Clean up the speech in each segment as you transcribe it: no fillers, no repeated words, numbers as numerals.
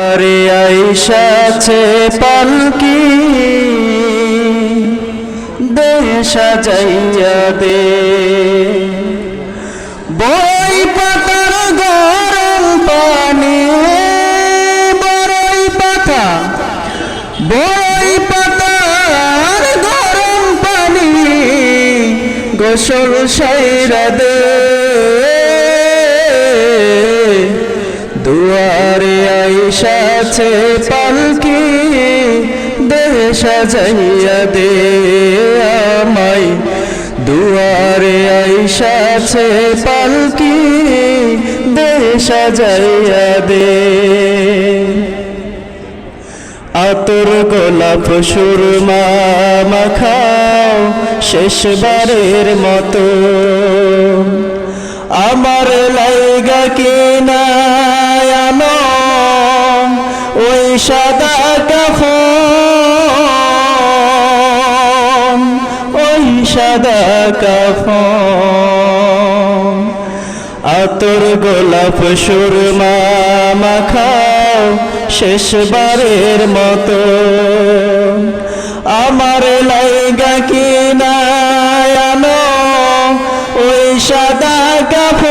আরে আইসাছে পালকি দে সাজাইয়া দে বই পাতার গরম পানি বড়ই পাতা বই পাতার গরম পানি গোসল সাইরা দে দুয়ারে আইসাছে পালকি দে সাজাইয়া দে আমায় দুয়ারে আইসাছে পালকি দে সাজাইয়া দে আতর গোলাপ সুরমা মাখাও শেষবারের মতো আমার লাইগা কিনা আনো ওই সাদা কাফন ওই সাদা কাফন আতর গোলাপ সুরমা মাখাও শেষবারের মতো আমার লাইগা কিনা আনো ওই সাদা কাফন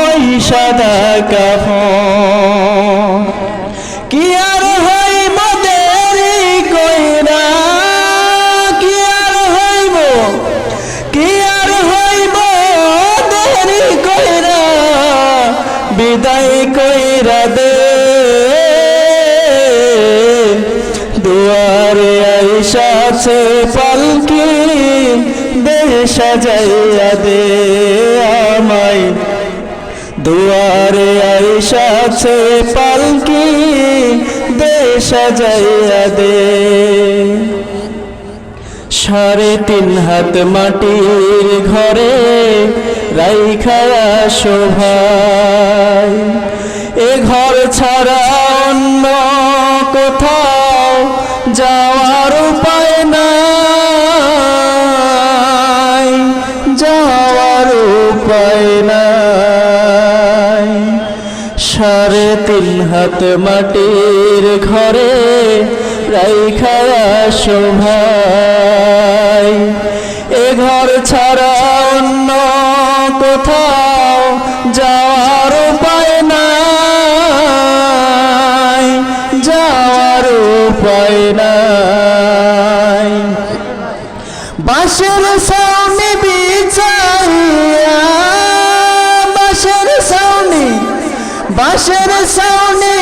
ওই সাদা কাফন কি আর হইব দেরি কইরা কি আর হইব কি আর হইব দেরি কইরা বিদায় কইরা দে দুয়ারে আইসাছে পালকি দে সাজাইয়া দে আমায় দুয়ারে আইসাছে পালকি দে সাজাইয়া দে 3.5 হাত মাটির ঘরে রাইখায়া শোভাই এ ঘর ছাড়া অন্য কোথাও যাওয়ার উপায় নাই যাওয়ার উপায় নাই 3.5 হাত মাটির ঘরে রাইখায়া শোভাই এ ঘর ছাড়া অন্য কোথাও যাওয়ার উপায় নাই যাওয়ার উপায় নাই বাঁশের ছাউনি বিছাইয়া বাঁশের ছাউনি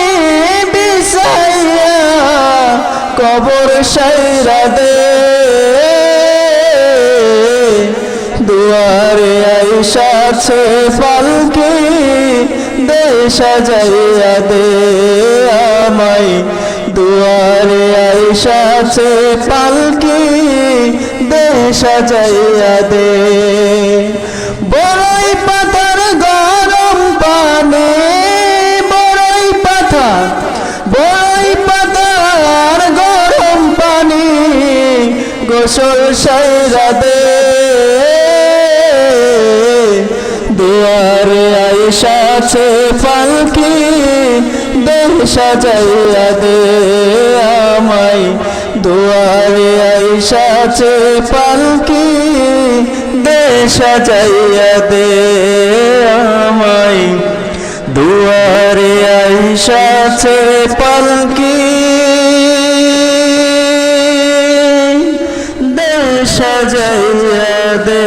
বিছাইয়া কবর সাইরা দে দুয়ারে আইসাছে পালকি দে সাজাইয়া দে আমায় দুয়ারে আইসাছে পালকি দে সাজাইয়া দে বড়ই পাতার গরম পানি বড়ই পাতার গরম পানি গোসল সাইরা দে দুয়ারে আইসাছে পালকি দে সাজাইয়া দে আমায় দুয়ারে আইসাছে পালকি দে সাজাইয়া দে আমায় দুয়ারে আইসাছে পালকি দে সাজাইয়া দে।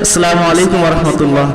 আসসালামু আলাইকুম ওয়া রাহমাতুল্লাহ।